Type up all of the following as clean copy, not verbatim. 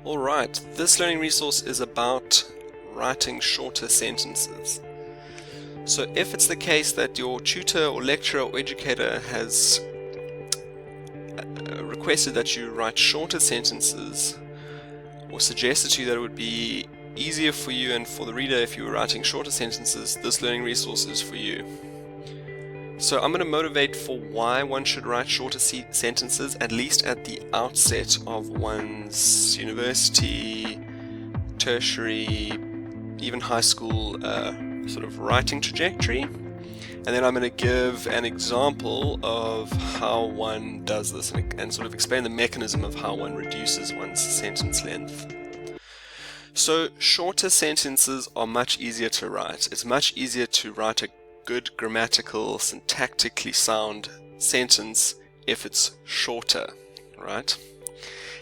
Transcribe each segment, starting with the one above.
Alright, this learning resource is about writing shorter sentences. So if it's the case that your tutor or lecturer or educator has requested that you write shorter sentences, or suggested to you that it would be easier for you and for the reader if you were writing shorter sentences, this learning resource is for you. So I'm going to motivate for why one should write shorter sentences, at least at the outset of one's university, tertiary, even high school sort of writing trajectory. And then I'm going to give an example of how one does this and sort of explain the mechanism of how one reduces one's sentence length. So shorter sentences are much easier to write. It's much easier to write a good grammatical, syntactically sound sentence if it's shorter, right?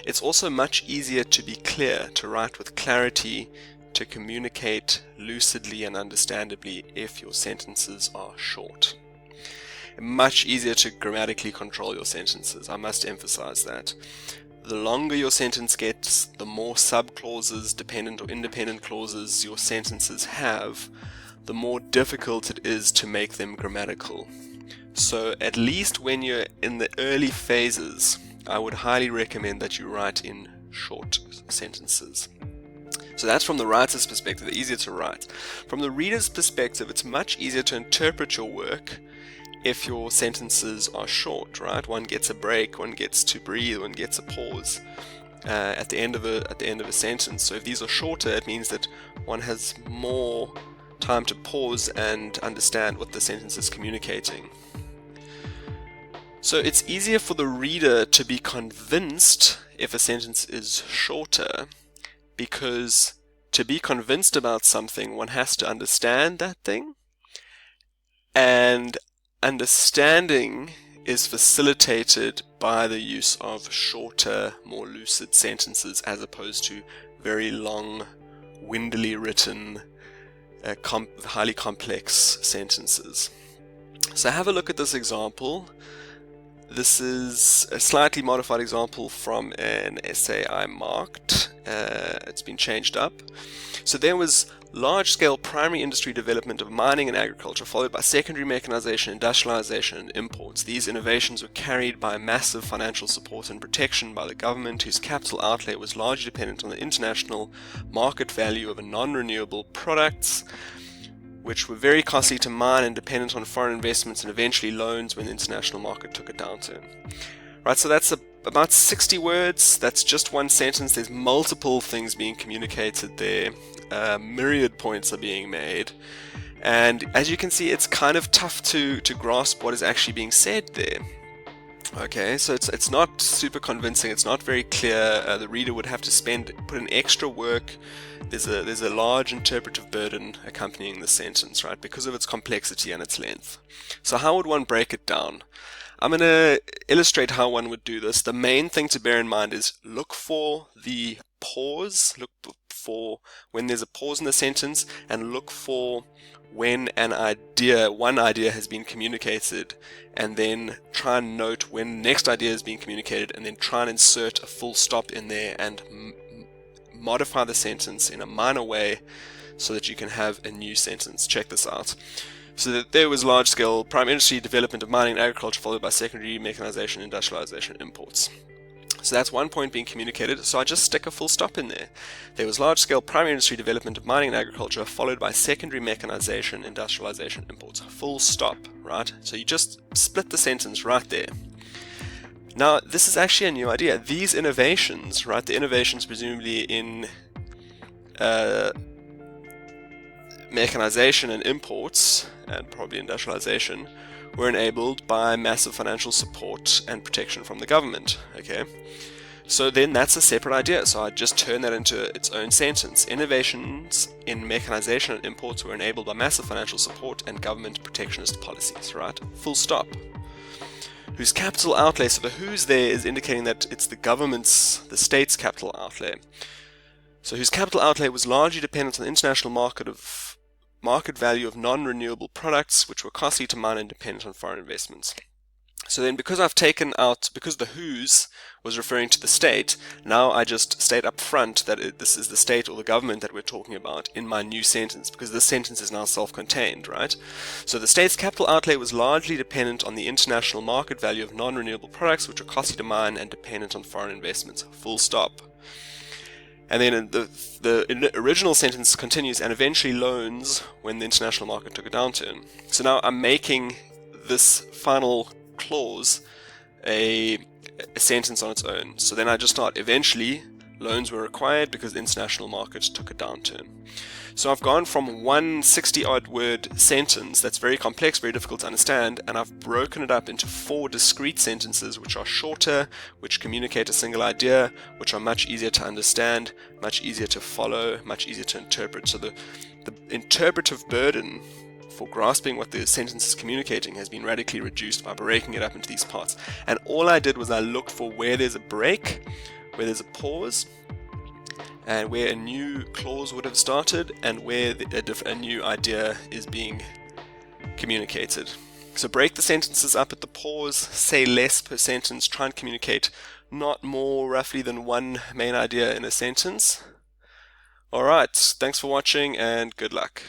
It's also much easier to be clear, to write with clarity, to communicate lucidly and understandably if your sentences are short. Much easier to grammatically control your sentences, I must emphasize that. The longer your sentence gets, the more subclauses, dependent or independent clauses your sentences have, the more difficult it is to make them grammatical. So at least when you're in the early phases, I would highly recommend that you write in short sentences. So that's from the writer's perspective, easier to write. From the reader's perspective, it's much easier to interpret your work if your sentences are short, right? One gets a break, one gets to breathe, one gets a pause at the end of a sentence. So if these are shorter, it means that one has more time to pause and understand what the sentence is communicating. So it's easier for the reader to be convinced if a sentence is shorter, because to be convinced about something, one has to understand that thing, and understanding is facilitated by the use of shorter, more lucid sentences as opposed to very long, windily written, highly complex sentences. So have a look at this example. This is a slightly modified example from an essay I marked. It's been changed up. So there was large-scale primary industry development of mining and agriculture, followed by secondary mechanization, industrialization, and imports. These innovations were carried by massive financial support and protection by the government, whose capital outlay was largely dependent on the international market value of non-renewable products, which were very costly to mine and dependent on foreign investments and eventually loans when the international market took a downturn. Right, so that's about 60 words. That's just one sentence. There's multiple things being communicated there. Myriad points are being made. And as you can see, it's kind of tough to grasp what is actually being said there. Okay, so it's not super convincing. It's not very clear. The reader would have to put in extra work. There's a large interpretive burden accompanying the sentence, right, because of its complexity and its length. So how would one break it down? I'm going to illustrate how one would do this. The main thing to bear in mind is look for the pause, look for when there's a pause in the sentence, and look for when one idea has been communicated, and then try and note when the next idea is being communicated, and then try and insert a full stop in there and modify the sentence in a minor way so that you can have a new sentence. Check this out. So that there was large-scale primary industry development of mining and agriculture, followed by secondary mechanization, industrialization, imports. So that's one point being communicated, so I just stick a full stop in there. There was large-scale primary industry development of mining and agriculture, followed by secondary mechanization, industrialization, imports. Full stop, right? So you just split the sentence right there. Now, this is actually a new idea. These innovations, right, the innovations presumably in mechanization and imports, and probably industrialization, were enabled by massive financial support and protection from the government. Okay, so then that's a separate idea. So I just turn that into its own sentence. Innovations in mechanization and imports were enabled by massive financial support and government protectionist policies. Right, full stop. Whose capital outlay? So the whose there is indicating that it's the state's capital outlay. So whose capital outlay was largely dependent on the international market value of non-renewable products, which were costly to mine and dependent on foreign investments. So then because because the whose was referring to the state, now I just state up front that this is the state or the government that we're talking about in my new sentence, because this sentence is now self-contained, right? So the state's capital outlay was largely dependent on the international market value of non-renewable products, which are costly to mine and dependent on foreign investments, full stop. And then the original sentence continues, and eventually loans when the international market took a downturn. So now I'm making this final clause a sentence on its own. So then I just start, eventually loans were required because the international market took a downturn. So I've gone from one 60-odd word sentence that's very complex, very difficult to understand, and I've broken it up into 4 discrete sentences which are shorter, which communicate a single idea, which are much easier to understand, much easier to follow, much easier to interpret. So the interpretive burden for grasping what the sentence is communicating has been radically reduced by breaking it up into these parts. And all I did was I looked for where there's a break, where there's a pause, and where a new clause would have started, and where a new idea is being communicated. So break the sentences up at the pause, say less per sentence, try and communicate not more roughly than one main idea in a sentence. Alright, thanks for watching and good luck.